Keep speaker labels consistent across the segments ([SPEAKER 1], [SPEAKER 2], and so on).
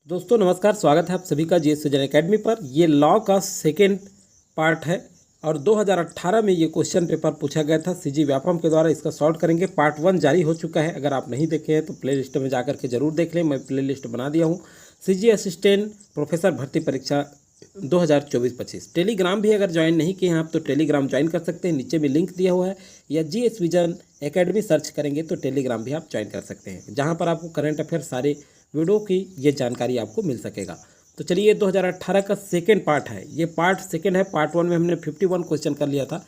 [SPEAKER 1] दोस्तों नमस्कार, स्वागत है आप सभी का जीएस सृजन एकेडमी पर। ये लॉ का सेकेंड पार्ट है और 2018 में ये क्वेश्चन पेपर पूछा गया था सीजी व्यापम के द्वारा। इसका सॉल्व करेंगे। पार्ट 1 जारी हो चुका है। अगर आप नहीं देखे हैं तो प्ले लिस्ट में जाकर के जरूर देख लें। मैं प्ले लिस्ट बना दिया हूँ। सीजी असिस्टेंट प्रोफेसर भर्ती परीक्षा 2024-25। टेलीग्राम भी अगर ज्वाइन नहीं किए हैं आप तो टेलीग्राम ज्वाइन कर सकते हैं। नीचे भी लिंक दिया हुआ है, या जीएस विजन एकेडमी सर्च करेंगे तो टेलीग्राम भी आप ज्वाइन कर सकते हैं, जहाँ पर आपको करंट अफेयर सारे वीडियो की ये जानकारी आपको मिल सकेगा। तो चलिए 2018 का सेकेंड पार्ट है, ये पार्ट सेकेंड है। पार्ट 1 में हमने 51 क्वेश्चन कर लिया था,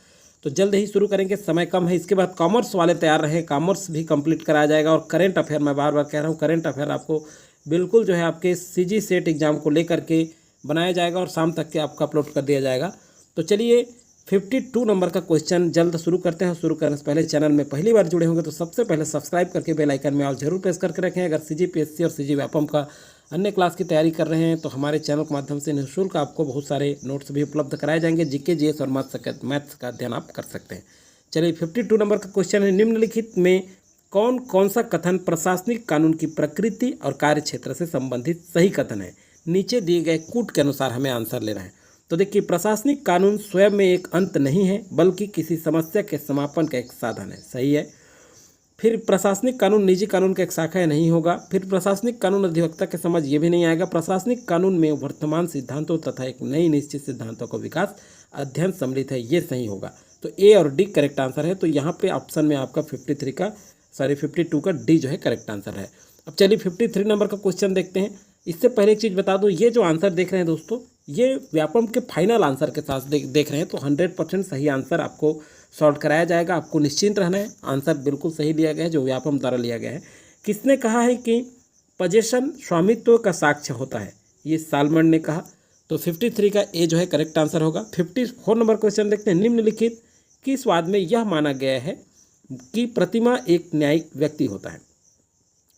[SPEAKER 1] तो जल्द ही शुरू करेंगे, समय कम है। इसके बाद कॉमर्स वाले तैयार रहे, कॉमर्स भी कंप्लीट कराया जाएगा। और करंट अफेयर, मैं बार बार कह रहा हूँ, करंट अफेयर आपको बिल्कुल जो है आपके सीजी सेट एग्जाम को लेकर के बनाया जाएगा और शाम तक के आपका अपलोड कर दिया जाएगा। तो चलिए 52 नंबर का क्वेश्चन जल्द शुरू करते हैं। शुरू करने से पहले चैनल में पहली बार जुड़े होंगे तो सबसे पहले सब्सक्राइब करके बेल आइकन में ऑल जरूर प्रेस करके रखें। अगर सीजी पीएससी और सीजी व्यापम का अन्य क्लास की तैयारी कर रहे हैं तो हमारे चैनल के माध्यम से निःशुल्क आपको बहुत सारे नोट्स भी उपलब्ध कराए जाएंगे। जीके जीएस और मैथ्स का अध्ययन आप कर सकते हैं। चलिए 52 नंबर का क्वेश्चन है, निम्नलिखित में कौन कौन सा कथन प्रशासनिक कानून की प्रकृति और कार्य क्षेत्र से संबंधित सही कथन है। नीचे दिए गए कूट के अनुसार हमें आंसर लेना है। तो देखिए, प्रशासनिक कानून स्वयं में एक अंत नहीं है बल्कि किसी समस्या के समापन का एक साधन है, सही है। फिर प्रशासनिक कानून निजी कानून का एक शाखा नहीं होगा। फिर प्रशासनिक कानून अधिवक्ता के समझ ये भी नहीं आएगा। प्रशासनिक कानून में वर्तमान सिद्धांतों तथा एक नई निश्चित सिद्धांतों का विकास अध्ययन सम्मिलित है, ये सही होगा। तो ए और डी करेक्ट आंसर है। तो यहाँ पे ऑप्शन में आपका 52 का डी जो है करेक्ट आंसर है। अब चलिए 53 नंबर का क्वेश्चन देखते हैं। इससे पहले एक चीज़ बता दूं, ये जो आंसर देख रहे हैं दोस्तों, ये व्यापम के फाइनल आंसर के साथ देख रहे हैं, तो 100% सही आंसर आपको सॉल्व कराया जाएगा। आपको निश्चिंत रहना है, आंसर बिल्कुल सही लिया गया है जो व्यापम द्वारा लिया गया है। किसने कहा है कि पजेशन स्वामित्व का साक्ष्य होता है? ये सालमन ने कहा। तो 53 का ए जो है करेक्ट आंसर होगा। 54 नंबर क्वेश्चन देखते हैं, निम्नलिखित किस वाद में यह माना गया है कि प्रतिमा एक न्यायिक व्यक्ति होता है?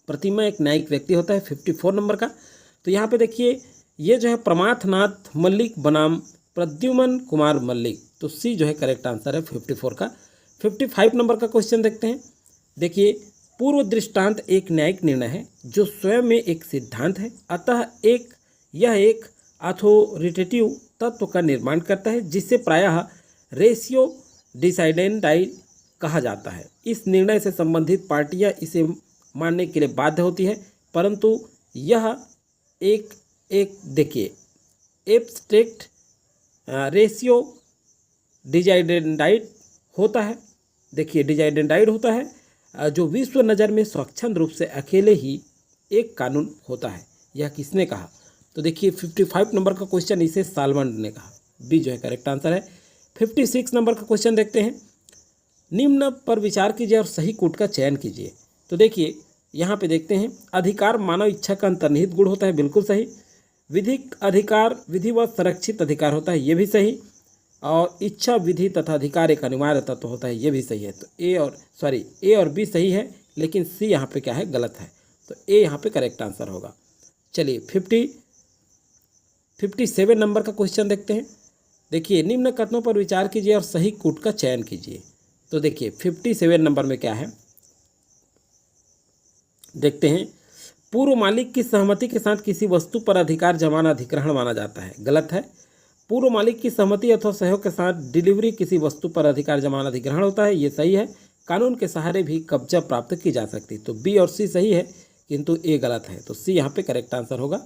[SPEAKER 1] प्रतिमा एक न्यायिक व्यक्ति होता है 54 नंबर का। तो यहाँ पे देखिए, ये जो है प्रमाथनाथ मल्लिक बनाम प्रद्युमन कुमार मल्लिक। तो सी जो है करेक्ट आंसर है 54 का। 55 नंबर का क्वेश्चन देखते हैं। देखिए, पूर्व दृष्टांत एक न्यायिक निर्णय है जो स्वयं में एक सिद्धांत है, अतः यह एक अथॉरिटेटिव तत्व का निर्माण करता है जिसे प्रायः रेशियो डिसाइडेंडाई कहा जाता है। इस निर्णय से संबंधित पार्टियां इसे मानने के लिए बाध्य होती है, परंतु यह एक देखिए एब्स्ट्रैक्ट रेशियो डिजाइडेंडाइड होता है। देखिए डिजाइडेंडाइड होता है जो विश्व नज़र में स्वच्छंद रूप से अकेले ही एक कानून होता है। यह किसने कहा? तो देखिए 55 नंबर का क्वेश्चन इसे सालमन ने कहा। बी जो है करेक्ट आंसर है। 56 नंबर का क्वेश्चन देखते हैं, निम्न पर विचार कीजिए और सही कूट का चयन कीजिए। तो देखिए यहाँ पे देखते हैं, अधिकार मानव इच्छा का अंतर्निहित गुण होता है, बिल्कुल सही। विधिक अधिकार विधिवत संरक्षित अधिकार होता है, ये भी सही। और इच्छा विधि तथा अधिकार एक अनिवार्य तत्व होता है, ये भी सही है। तो ए और बी सही है, लेकिन सी यहाँ पे क्या है, गलत है। तो ए यहाँ पे करेक्ट आंसर होगा। चलिए 57 नंबर का क्वेश्चन देखते हैं। देखिए, निम्न कथनों पर विचार कीजिए और सही कूट का चयन कीजिए। तो देखिए 57 नंबर में क्या है, देखते हैं, पूर्व मालिक की सहमति के साथ किसी वस्तु पर अधिकार जमाना अधिग्रहण माना जाता है, गलत है। पूर्व मालिक की सहमति अथवा सहयोग के साथ डिलीवरी किसी वस्तु पर अधिकार जमाना अधिग्रहण होता है, ये सही है। कानून के सहारे भी कब्जा प्राप्त की जा सकती। तो बी और सी सही है, किंतु ए गलत है। तो सी यहाँ पे करेक्ट आंसर होगा।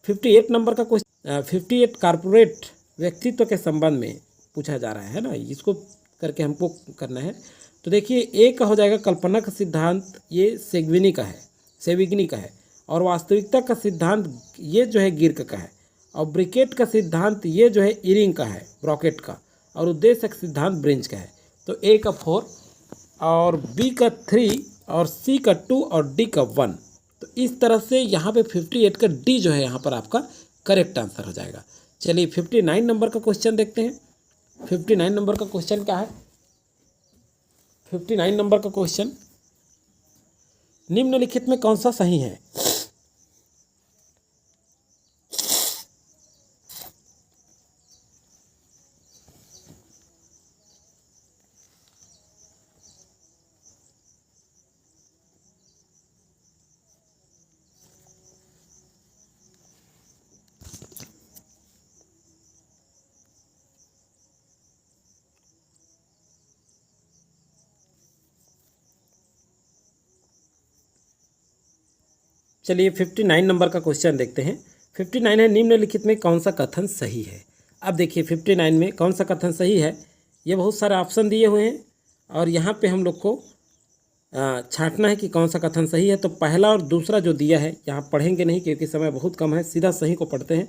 [SPEAKER 1] 58 नंबर का क्वेश्चन 58 कारपोरेट व्यक्तित्व के संबंध में पूछा जा रहा है ना, इसको करके हमको करना है। तो देखिए, ए का हो जाएगा कल्पना का सिद्धांत, ये सेविग्नी का है। और वास्तविकता का सिद्धांत ये जो है गिर्क का है। और ब्रिकेट का सिद्धांत ये जो है इरिंग का है, ब्रॉकेट का। और उद्देश्य का सिद्धांत ब्रिंच का है। तो ए का 4 और बी का 3 और सी का 2 और डी का 1। तो इस तरह से यहाँ पे 58 का डी जो है यहाँ पर आपका करेक्ट आंसर हो जाएगा। चलिए 59 नंबर का क्वेश्चन देखते हैं। 59 नंबर का क्वेश्चन क्या है? 59 नंबर का क्वेश्चन, निम्नलिखित में कौन सा सही है? चलिए 59 नंबर का क्वेश्चन देखते हैं। 59 है, निम्नलिखित में कौन सा कथन सही है। अब देखिए 59 में कौन सा कथन सही है, ये बहुत सारे ऑप्शन दिए हुए हैं और यहाँ पे हम लोग को छांटना है कि कौन सा कथन सही है। तो पहला और दूसरा जो दिया है यहाँ पढ़ेंगे नहीं क्योंकि समय बहुत कम है, सीधा सही को पढ़ते हैं।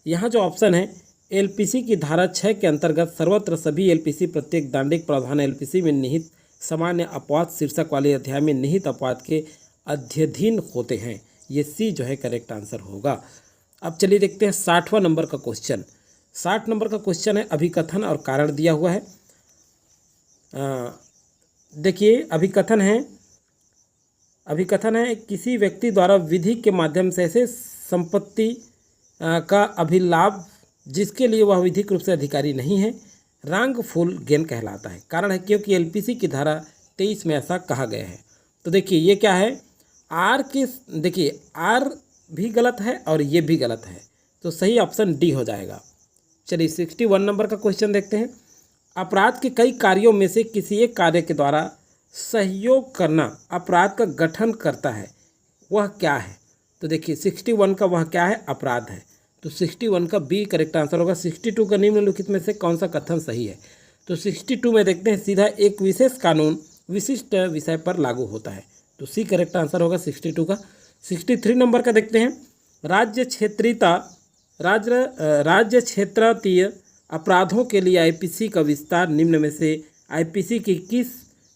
[SPEAKER 1] यहाँ जो ऑप्शन है, एलपीसी की धारा 6 के अंतर्गत सर्वत्र सभी एलपीसी प्रत्येक दांडिक प्रावधान एलपीसी में निहित सामान्य अपवाद शीर्षक वाले अध्याय में निहित अपवाद के अध्ययन होते हैं। ये सी जो है करेक्ट आंसर होगा। अब चलिए देखते हैं 60वां नंबर का क्वेश्चन। 60 नंबर का क्वेश्चन है, अभिकथन और कारण दिया हुआ है। देखिए अभिकथन है किसी व्यक्ति द्वारा विधि के माध्यम से ऐसे संपत्ति का अभिलाभ जिसके लिए वह विधिक रूप से अधिकारी नहीं है, रांगफुल गेन कहलाता है। कारण है क्योंकि एलपीसी की धारा 23 में ऐसा कहा गया है। तो देखिए ये क्या है, आर के, देखिए आर भी गलत है और ये भी गलत है, तो सही ऑप्शन डी हो जाएगा। चलिए 61 नंबर का क्वेश्चन देखते हैं। अपराध के कई कार्यों में से किसी एक कार्य के द्वारा सहयोग करना अपराध का गठन करता है, वह क्या है। तो देखिए 61 का वह क्या है, अपराध है। तो 61 का बी करेक्ट आंसर होगा। 62 का निम्नलिखित में से कौन सा कथन सही है। तो 62 में देखते हैं, सीधा एक विशेष कानून विशिष्ट विषय पर लागू होता है, तो सी करेक्ट आंसर होगा 62 का। 63 नंबर का देखते हैं, राज्य क्षेत्रातीय अपराधों के लिए आईपीसी का विस्तार निम्न में से आईपीसी की किस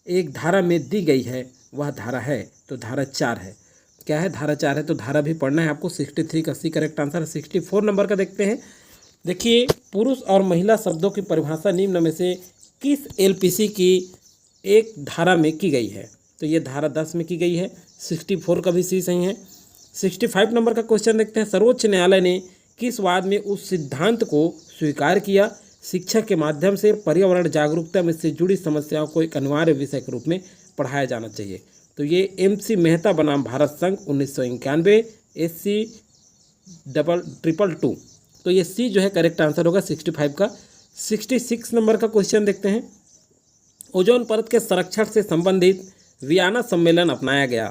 [SPEAKER 1] एक धारा में दी गई है, वह धारा है। तो धारा 4 है। क्या है, धारा 4 है, तो धारा भी पढ़ना है आपको। 63 का सी करेक्ट आंसर है। 64 नंबर का देखते हैं, देखिए पुरुष और महिला शब्दों की परिभाषा निम्न में से किस एलपीसी की एक धारा में की गई है। तो ये धारा 10 में की गई है। 64 का भी सी सही है। 65 नंबर का क्वेश्चन देखते हैं, सर्वोच्च न्यायालय ने किस वाद में उस सिद्धांत को स्वीकार किया, शिक्षा के माध्यम से पर्यावरण जागरूकता में से जुड़ी समस्याओं को एक अनिवार्य विषय के रूप में पढ़ाया जाना चाहिए। तो ये MC मेहता बनाम भारत संघ 1991 SC 222। तो ये सी जो है करेक्ट आंसर होगा 65 का। 66 नंबर का क्वेश्चन देखते हैं, ओजोन परत के संरक्षण से संबंधित वियना सम्मेलन अपनाया गया।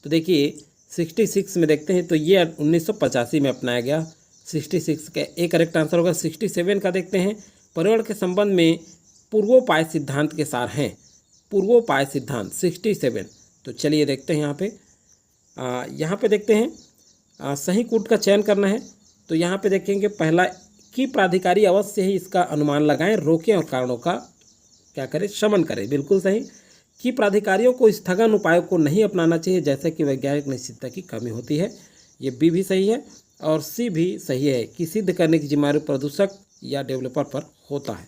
[SPEAKER 1] तो देखिए 66 में देखते हैं, तो ये 1985 में अपनाया गया। 66 का ए करेक्ट आंसर होगा। 67 का देखते हैं, पर्यावरण के संबंध में पूर्वोपाय सिद्धांत के सार हैं। पूर्वोपाय सिद्धांत 67। तो चलिए देखते हैं यहाँ पे देखते हैं सही कूट का चयन करना है। तो यहाँ पे देखेंगे पहला कि प्राधिकारी अवश्य ही इसका अनुमान लगाएं, रोकें और कारणों का क्या करें, शमन करें। बिल्कुल सही। कि प्राधिकारियों को स्थगन उपायों को नहीं अपनाना चाहिए जैसे कि वैज्ञानिक निश्चितता की कमी होती है। ये बी भी सही है और सी भी सही है कि सिद्ध करने की जिम्मेदारी प्रदूषक या डेवलपर पर होता है।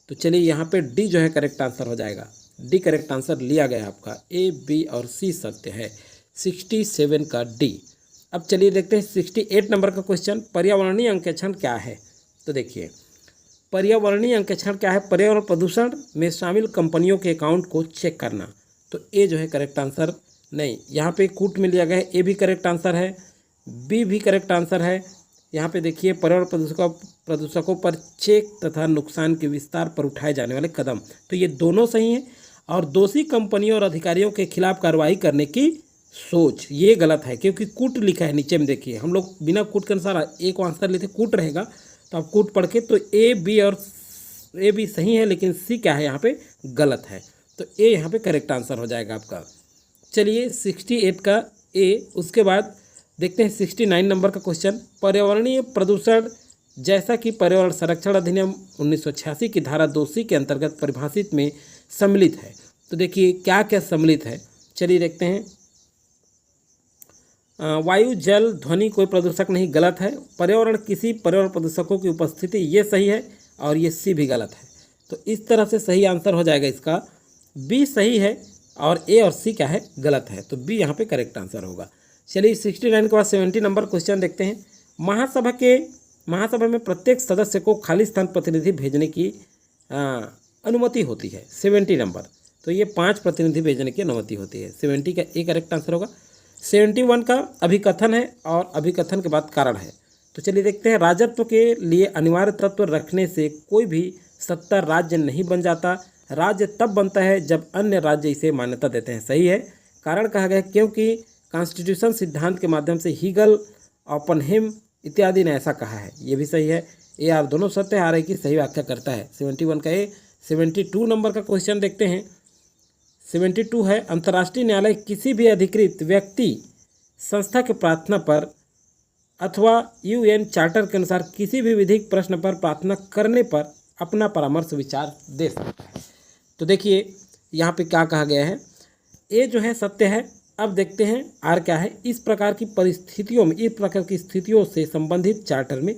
[SPEAKER 1] तो चलिए यहाँ पे डी जो है करेक्ट आंसर हो जाएगा। डी करेक्ट आंसर लिया गया आपका। ए, बी और सी सत्य है। 67 का डी। अब चलिए देखते हैं 68 नंबर का क्वेश्चन, पर्यावरणीय अंकेक्षण क्या है। तो देखिए पर्यावरणीय अंकेक्षण क्या है, पर्यावरण प्रदूषण में शामिल कंपनियों के अकाउंट को चेक करना। तो ए जो है करेक्ट आंसर नहीं, यहाँ पे कूट में लिया गया है। ए भी करेक्ट आंसर है, बी भी करेक्ट आंसर है। यहाँ पे देखिए पर्यावरण प्रदूषकों पर चेक तथा नुकसान के विस्तार पर उठाए जाने वाले कदम, तो ये दोनों सही हैं। और दोषी कंपनियों और अधिकारियों के खिलाफ कार्रवाई करने की सोच, ये गलत है क्योंकि कूट लिखा है नीचे में। देखिए हम लोग बिना कूट के अनुसार एक आंसर लेते, कूट रहेगा तो आप कूट पढ़ के, तो ए, बी और ए भी सही है, लेकिन सी क्या है यहाँ पे गलत है। तो ए यहाँ पे करेक्ट आंसर हो जाएगा आपका। चलिए 68 का ए। उसके बाद देखते हैं 69 नंबर का क्वेश्चन, पर्यावरणीय प्रदूषण जैसा कि पर्यावरण संरक्षण अधिनियम 1986 की धारा 2C के अंतर्गत परिभाषित में सम्मिलित है। तो देखिए क्या क्या सम्मिलित है, चलिए देखते हैं। वायु, जल, ध्वनि कोई प्रदूषक नहीं, गलत है। पर्यावरण किसी पर्यावरण प्रदूषकों की उपस्थिति, ये सही है और ये सी भी गलत है। तो इस तरह से सही आंसर हो जाएगा इसका। बी सही है और ए और सी क्या है, गलत है। तो बी यहाँ पे करेक्ट आंसर होगा। चलिए 69 के बाद 70 नंबर क्वेश्चन देखते हैं, महासभा में प्रत्येक सदस्य को खाली स्थान प्रतिनिधि भेजने की अनुमति होती है। 70 नंबर, तो ये 5 प्रतिनिधि भेजने की अनुमति होती है। 70 का ए करेक्ट आंसर होगा। 71 का अभिकथन है और अभिकथन के बाद कारण है। तो चलिए देखते हैं, राजत्व के लिए अनिवार्य तत्व रखने से कोई भी सत्ता राज्य नहीं बन जाता, राज्य तब बनता है जब अन्य राज्य इसे मान्यता देते हैं। सही है। कारण कहा गया क्योंकि कॉन्स्टिट्यूशन सिद्धांत के माध्यम से हीगल, ओपनहेम इत्यादि ने ऐसा कहा है। ये भी सही है। ए आर दोनों सत्य है, आर की सही व्याख्या करता है। 71 का ए। 72 नंबर का क्वेश्चन देखते हैं। 72 है, अंतर्राष्ट्रीय न्यायालय किसी भी अधिकृत व्यक्ति संस्था के प्रार्थना पर अथवा यूएन चार्टर के अनुसार किसी भी विधिक प्रश्न पर प्रार्थना करने पर अपना परामर्श विचार दे सकता है। तो देखिए यहाँ पे क्या कहा गया है, ए जो है सत्य है। अब देखते हैं आर क्या है। इस प्रकार की परिस्थितियों में, इस प्रकार की स्थितियों से संबंधित चार्टर में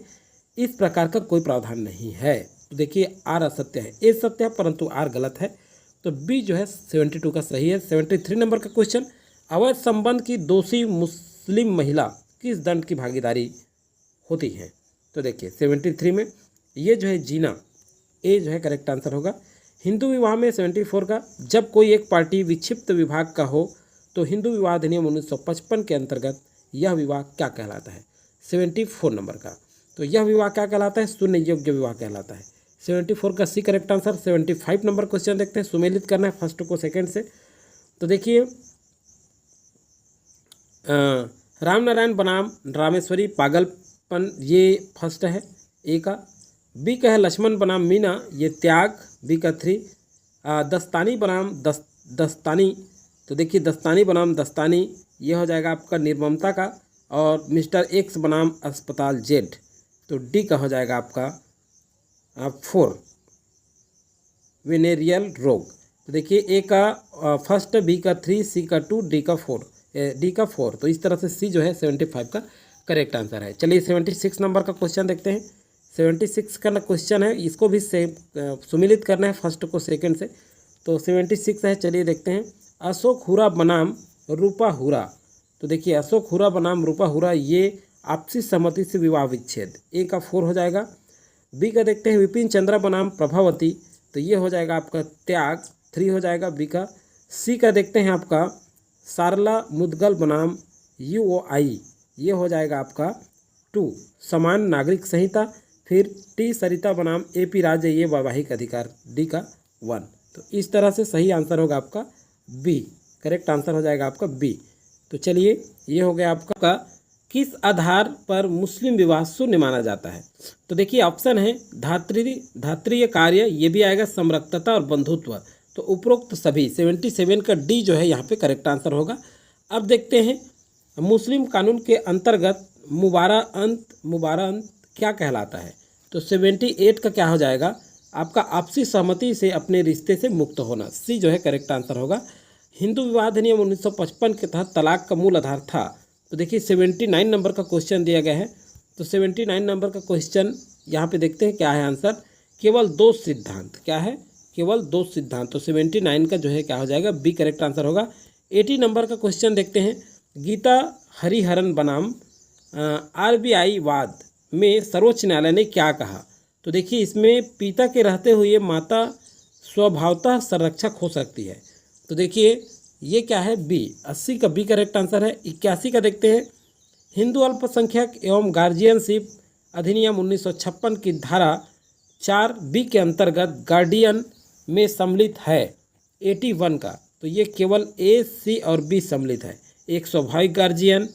[SPEAKER 1] इस प्रकार का कोई प्रावधान नहीं है। तो देखिए आर असत्य है, ए सत्य है परंतु आर गलत है। तो बी जो है 72 का सही है। 73 नंबर का क्वेश्चन, अवैध संबंध की दोषी मुस्लिम महिला किस दंड की भागीदारी होती है? तो देखिए 73 में ये जो है जीना, ए जो है करेक्ट आंसर होगा। हिंदू विवाह में 74 का, जब कोई एक पार्टी विक्षिप्त विभाग का हो तो हिंदू विवाह अधिनियम 1955 के अंतर्गत यह विवाह क्या कहलाता है? 74 नंबर का, तो यह विवाह क्या कहलाता है? शून्य योग्य विवाह कहलाता है। 74 का C correct answer. 75 number question देखते हैं, सुमेलित करना है फर्स्ट को सेकंड से। तो देखिए राम नारायण बनाम रामेश्वरी पागलपन, ये फर्स्ट है ए का। बी का है लक्ष्मण बनाम मीना, ये त्याग, बी का 3। दस्तानी बनाम दस्तानी, तो देखिए दस्तानी बनाम दस्तानी ये हो जाएगा आपका निर्ममता का। और मिस्टर एक्स बनाम अस्पताल जेड, तो डी का हो जाएगा आपका 4 वेनेरियल रोग। तो देखिए ए का फर्स्ट, बी का 3, सी का 2, डी का 4। तो इस तरह से सी जो है 75 का करेक्ट आंसर है। चलिए 76 नंबर का क्वेश्चन देखते हैं। 76 का क्वेश्चन है, इसको भी सुमिलित करना है फर्स्ट को सेकंड से। तो 76 है, चलिए देखते हैं। अशोक हुरा बनाम रूपा हुरा, तो देखिए अशोक हुरा बनाम रूपा हुरा ये आपसी सहमति से विवाह विच्छेद, ए का 4 हो जाएगा। बी का देखते हैं विपिन चंद्रा बनाम प्रभावती, तो ये हो जाएगा आपका त्याग, 3 हो जाएगा बी का। सी का देखते हैं आपका सारला मुदगल बनाम यूओआई, ये हो जाएगा आपका 2 समान नागरिक संहिता। फिर टी सरिता बनाम एपी राज्य, ये वैवाहिक अधिकार, डी का 1। तो इस तरह से सही आंसर होगा आपका बी, करेक्ट आंसर हो जाएगा आपका बी। तो चलिए ये हो गया आपका किस आधार पर मुस्लिम विवाह शून्य माना जाता है? तो देखिए ऑप्शन है धात्रीय कार्य, ये भी आएगा, समरकता और बंधुत्व। तो उपरोक्त सभी 77 का डी जो है यहाँ पे करेक्ट आंसर होगा। अब देखते हैं मुस्लिम कानून के अंतर्गत मुबारा अंत क्या कहलाता है? तो 78 का क्या हो जाएगा आपका आपसी सहमति से अपने रिश्ते से मुक्त होना, सी जो है करेक्ट आंसर होगा। हिंदू विवाह अधिनियम 1955 के तहत तलाक का मूल आधार था। तो देखिए 79 नंबर का क्वेश्चन दिया गया है। तो 79 नंबर का क्वेश्चन यहाँ पे देखते हैं क्या है आंसर, केवल 2 सिद्धांत, क्या है? केवल 2 सिद्धांत। तो 79 का जो है क्या हो जाएगा, बी करेक्ट आंसर होगा। 80 नंबर का क्वेश्चन देखते हैं, गीता हरिहरन बनाम आरबीआई वाद में सर्वोच्च न्यायालय ने क्या कहा? तो देखिए इसमें पिता के रहते हुए माता स्वभावतः संरक्षक हो सकती है। तो देखिए ये क्या है, बी। 80 का बी करेक्ट आंसर है। 81 का देखते हैं, हिंदू अल्पसंख्यक एवं गार्जियनशिप अधिनियम 1956 की धारा 4 बी के अंतर्गत गार्डियन में सम्मिलित है 81 का। तो ये केवल ए, सी और बी सम्मिलित है। एक स्वाभाविक गार्जियन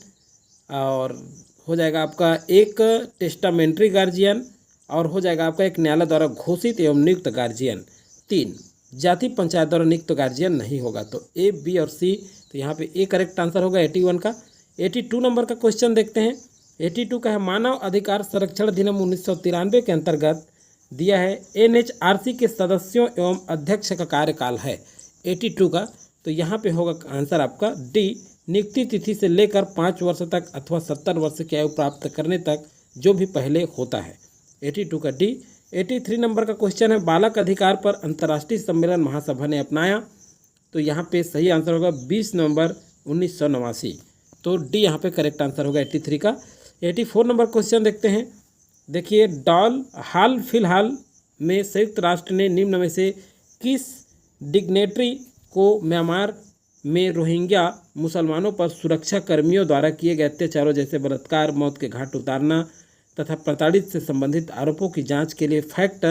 [SPEAKER 1] और हो जाएगा आपका एक टेस्टामेंट्री गार्जियन और हो जाएगा आपका एक न्यायालय द्वारा घोषित एवं नियुक्त गार्जियन। 3 जाति पंचायत द्वारा नियुक्त गार्जियन नहीं होगा। तो ए, बी और सी, तो यहाँ पे ए करेक्ट आंसर होगा 81 का। 82 नंबर का क्वेश्चन देखते हैं। 82 का है मानव अधिकार संरक्षण अधिनियम 1993 के अंतर्गत दिया है एनएचआरसी के सदस्यों एवं अध्यक्ष का कार्यकाल है 82 का। तो यहाँ पे होगा आंसर आपका डी, नियुक्ति तिथि से लेकर 5 वर्ष तक अथवा 70 वर्ष की आयु प्राप्त करने तक जो भी पहले होता है, 82 का डी। 83 नंबर का क्वेश्चन है बालक अधिकार पर अंतर्राष्ट्रीय सम्मेलन महासभा ने अपनाया। तो यहाँ पे सही आंसर होगा 20 नवंबर 1989। तो डी यहाँ पे करेक्ट आंसर होगा 83 का। 84 नंबर क्वेश्चन देखते हैं। देखिए हाल फिलहाल में संयुक्त राष्ट्र ने निम्न में से किस डिग्नेटरी को म्यांमार में रोहिंग्या मुसलमानों पर सुरक्षा कर्मियों द्वारा किए गए अत्याचारों जैसे बलात्कार, मौत के घाट उतारना तथा प्रताड़ित से संबंधित आरोपों की जांच के लिए फैक्ट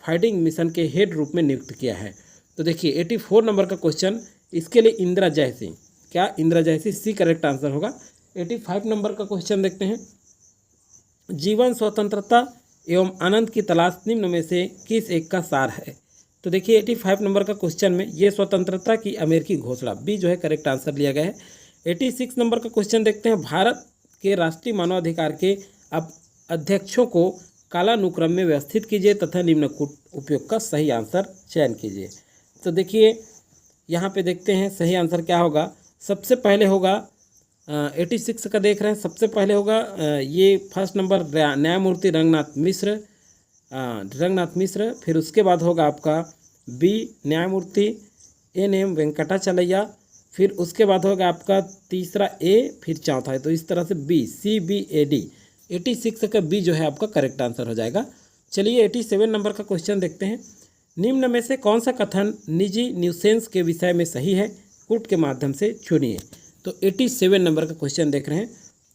[SPEAKER 1] फाइंडिंग मिशन के हेड रूप में नियुक्त किया है? तो देखिए 84 नंबर का क्वेश्चन, इसके लिए इंदिरा जयसिंह, क्या इंदिरा जैसी, सी करेक्ट आंसर होगा। 85 नंबर का क्वेश्चन देखते हैं। जीवन, स्वतंत्रता एवं आनंद की तलाश निम्न में से किस एक का सार है? तो देखिए 85 नंबर का क्वेश्चन में ये स्वतंत्रता की अमेरिकी घोषणा, बी जो है करेक्ट आंसर लिया गया है। 86 नंबर का क्वेश्चन देखते हैं। भारत के राष्ट्रीय मानवाधिकार के अब अध्यक्षों को कालानुक्रम में व्यवस्थित कीजिए तथा निम्न उपयोग का सही आंसर चयन कीजिए। तो देखिए यहाँ पे देखते हैं सही आंसर क्या होगा। सबसे पहले होगा 86 का देख रहे हैं, सबसे पहले होगा ये फर्स्ट नंबर न्यायमूर्ति रंगनाथ मिश्र। फिर उसके बाद होगा आपका बी न्यायमूर्ति NM वेंकटाचलैया। फिर उसके बाद होगा आपका तीसरा ए, फिर चौथा है, तो इस तरह से बी CBAD 86 का बी जो है आपका करेक्ट आंसर हो जाएगा। चलिए 87 नंबर का क्वेश्चन देखते हैं। निम्न में से कौन सा कथन निजी न्यूसेंस के विषय में सही है? कूट के माध्यम से चुनिए। तो 87 नंबर का क्वेश्चन देख रहे हैं।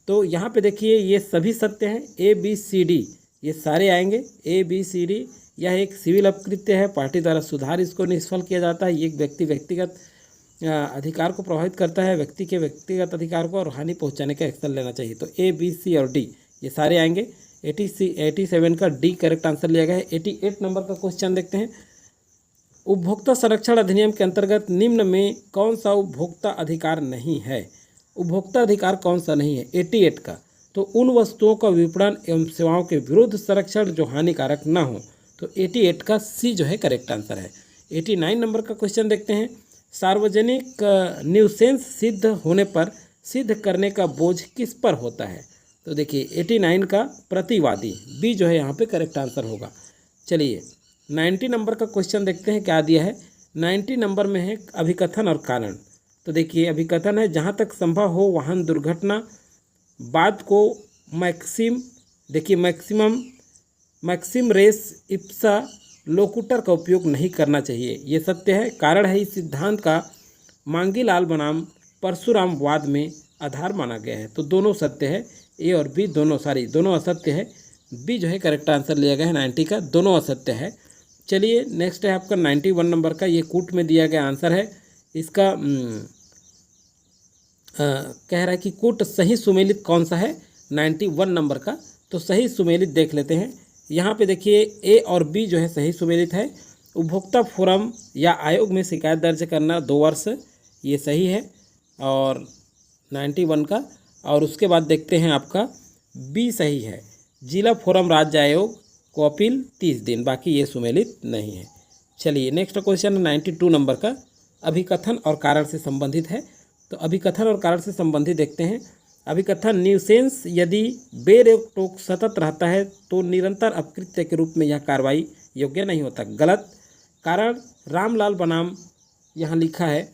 [SPEAKER 1] तो यहाँ पे देखिए ये सभी सत्य हैं, ABCD ये सारे आएंगे। ABCD यह एक सिविल अपकृत्य है, पार्टी द्वारा सुधार इसको निष्फल किया जाता है। ये एक व्यक्तिगत अधिकार को प्रभावित करता है, व्यक्ति के व्यक्तिगत अधिकार को और हानि पहुँचाने का एक्शन लेना चाहिए। तो A, B, C और D ये सारे आएंगे। 87 का डी करेक्ट आंसर लिया गया है। 88 नंबर का क्वेश्चन देखते हैं। उपभोक्ता संरक्षण अधिनियम के अंतर्गत निम्न में कौन सा उपभोक्ता अधिकार नहीं है? उपभोक्ता अधिकार कौन सा नहीं है 88 का? तो उन वस्तुओं का विपणन एवं सेवाओं के विरुद्ध संरक्षण जो हानिकारक ना हो। तो 88 का सी जो है करेक्ट आंसर है। 89 नंबर का क्वेश्चन देखते हैं। सार्वजनिक न्यूसेंस सिद्ध होने पर सिद्ध करने का बोझ किस पर होता है? तो देखिए 89 का प्रतिवादी, बी जो है यहाँ पे करेक्ट आंसर होगा। चलिए 90 नंबर का क्वेश्चन देखते हैं क्या दिया है। 90 नंबर में है अभिकथन और कारण। तो देखिए अभिकथन है, जहाँ तक संभव हो वाहन दुर्घटना बाद को मैक्सिम रेस इप्सा लोकुटर का उपयोग नहीं करना चाहिए, ये सत्य है। कारण है इस सिद्धांत का मांगीलाल बनाम परशुराम वाद में आधार माना गया है। तो दोनों सत्य है, ए और बी दोनों असत्य है। बी जो है करेक्ट आंसर लिया गया है 90 का, दोनों असत्य है। चलिए नेक्स्ट है आपका 91 नंबर का, ये कूट में दिया गया आंसर है। इसका कह रहा है कि कूट सही सुमेलित कौन सा है 91 नंबर का। तो सही सुमेलित देख लेते हैं। यहाँ पे देखिए ए और बी जो है सही सुमेलित है। उपभोक्ता फोरम या आयोग में शिकायत दर्ज करना 2 वर्ष, ये सही है और 91 का। और उसके बाद देखते हैं आपका बी सही है, जिला फोरम राज्य आयोग को अपील 30 दिन, बाकी ये सुमेलित नहीं है। चलिए नेक्स्ट क्वेश्चन 92 नंबर का, अभिकथन और कारण से संबंधित है। तो अभिकथन और कारण से संबंधित देखते हैं। अभिकथन, न्यूसेंस यदि बेरोक टोक सतत रहता है तो निरंतर अपकृत्य के रूप में यह कार्रवाई योग्य नहीं होता, गलत। कारण, रामलाल बनाम यहाँ लिखा है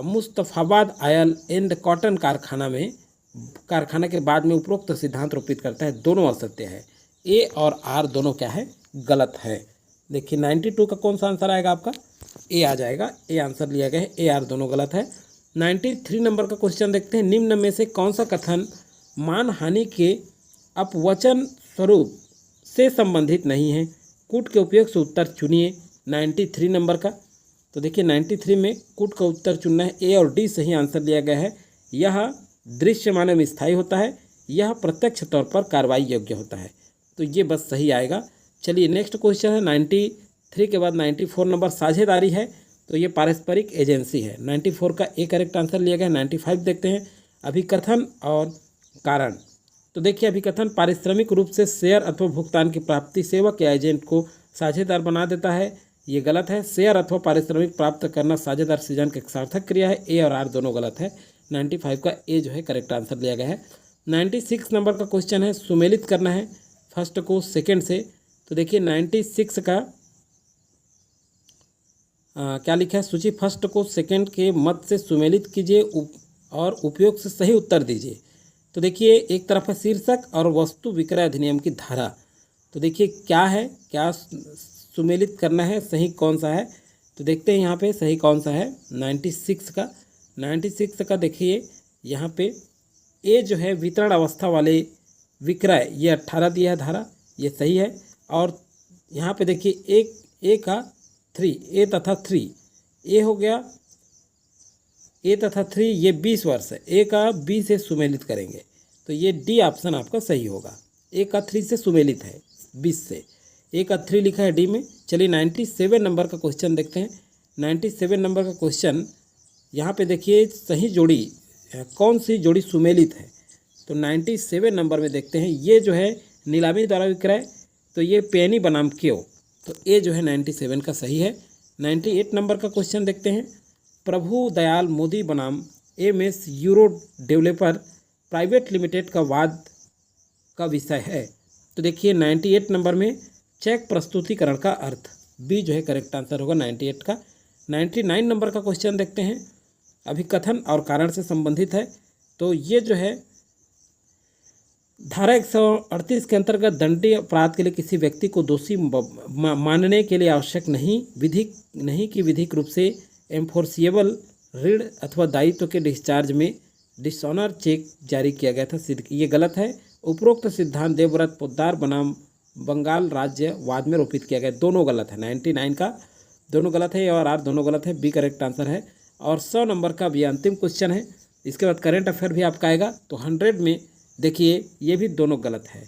[SPEAKER 1] मुस्तफाबाद आयल एंड कॉटन कारखाना के बाद में उपरोक्त सिद्धांत रोपित करता है, दोनों असत्य है। ए और आर दोनों क्या है, गलत है। देखिए 92 का कौन सा आंसर आएगा आपका, ए आ जाएगा, ए आंसर लिया गया है, ए आर दोनों गलत है। 93 नंबर का क्वेश्चन देखते हैं। निम्न में से कौन सा कथन मानहानि के अपवचन स्वरूप से संबंधित नहीं है? कूट के उपयोग से उत्तर चुनिए 93 नंबर का। तो देखिए 93 में कूट का उत्तर चुनना है, ए और डी सही आंसर लिया गया है। यह दृश्यमान में स्थायी होता है, यह प्रत्यक्ष तौर पर कार्रवाई योग्य होता है, तो ये बस सही आएगा। चलिए नेक्स्ट क्वेश्चन है 93 के बाद 94 नंबर, साझेदारी है तो ये पारस्परिक एजेंसी है, 94 का ए करेक्ट आंसर लिया गया है। 95 देखते हैं, अभिकथन और कारण। तो देखिए अभिकथन पारिश्रमिक रूप से शेयर अथवा भुगतान की प्राप्ति सेवक या एजेंट को साझेदार बना देता है, ये गलत है। शेयर अथवा पारिश्रमिक प्राप्त करना साझेदार सृजन की एक सार्थक क्रिया है, ए और आर दोनों गलत है। 95 का ए जो है करेक्ट आंसर लिया गया है। 96 नंबर का क्वेश्चन है, सुमेलित करना है फर्स्ट को सेकंड से। तो देखिए 96 का क्या लिखा है, सूची फर्स्ट को सेकंड के मत से सुमेलित कीजिए और उपयोग से सही उत्तर दीजिए। तो देखिए एक तरफ है शीर्षक और वस्तु विक्रय अधिनियम की धारा। तो देखिए क्या है, क्या सुमेलित करना है, सही कौन सा है, तो देखते हैं यहाँ पे सही कौन सा है 96 का देखिए यहाँ पे ए जो है वितरण अवस्था वाले विक्रय, ये 18 दिया है धारा, ये सही है। और यहाँ पे देखिए एक ए का 3, ए तथा 3, ए हो गया ए तथा 3 ये 20 वर्ष है, ए का बी से सुमेलित करेंगे तो ये डी ऑप्शन आपका सही होगा। ए का 3 से सुमेलित है 20 से, ए का 3 लिखा है डी में। चलिए 97 नंबर का क्वेश्चन देखते हैं। 97 नंबर का क्वेश्चन यहाँ पे देखिए, सही जोड़ी कौन सी जोड़ी सुमेलित है। तो 97 नंबर में देखते हैं, ये जो है नीलामी द्वारा विक्रय, तो ये पेनी बनाम क्यों, तो ए जो है 97 का सही है। 98 नंबर का क्वेश्चन देखते हैं। प्रभु दयाल मोदी बनाम MS euro developer private limited का वाद का विषय है। तो देखिए 98 नंबर में चेक प्रस्तुतिकरण का अर्थ, बी जो है करेक्ट आंसर होगा 98 का। 99 नंबर का क्वेश्चन देखते हैं। अभिकथन और कारण से संबंधित है, तो ये जो है धारा 138 के अंतर्गत दंडनीय अपराध के लिए किसी व्यक्ति को दोषी मानने के लिए आवश्यक नहीं कि विधिक रूप से एम्फोर्सिएबल ऋण अथवा दायित्व के डिस्चार्ज में डिसऑनर चेक जारी किया गया था, सिद्ध, ये गलत है। उपरोक्त सिद्धांत देवव्रत पोद्दार बनाम बंगाल राज्य वाद में रोपित किया गया, दोनों गलत है। 99 का दोनों गलत है और आर दोनों गलत है, बी करेक्ट आंसर है। और 100 नंबर का भी अंतिम क्वेश्चन है। इसके बाद करंट अफेयर भी आपका आएगा। तो 100 में देखिए ये भी दोनों गलत है।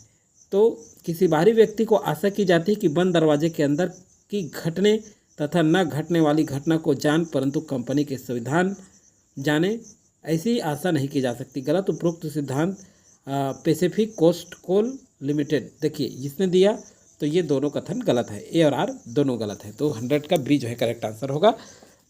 [SPEAKER 1] तो किसी बाहरी व्यक्ति को आशा की जाती है कि बंद दरवाजे के अंदर की घटने तथा न घटने वाली घटना को जान, परंतु कंपनी के संविधान जाने, ऐसी आशा नहीं की जा सकती। गलत। उपरोक्त सिद्धांत पैसिफिक कोस्ट कोल लिमिटेड, देखिए जिसने दिया, तो ये दोनों कथन गलत है, ए और आर दोनों गलत है। तो 100 का बी जो है करेक्ट आंसर होगा।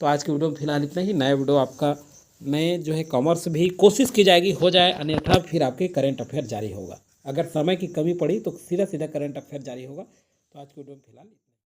[SPEAKER 1] तो आज की वीडियो में फिलहाल इतना ही। नया वीडियो आपका नए जो है कॉमर्स भी कोशिश की जाएगी हो जाए, अन्यथा फिर आपके करंट अफेयर जारी होगा। अगर समय की कमी पड़ी तो सीधा करंट अफेयर जारी होगा। तो आज की वीडियो में फिलहाल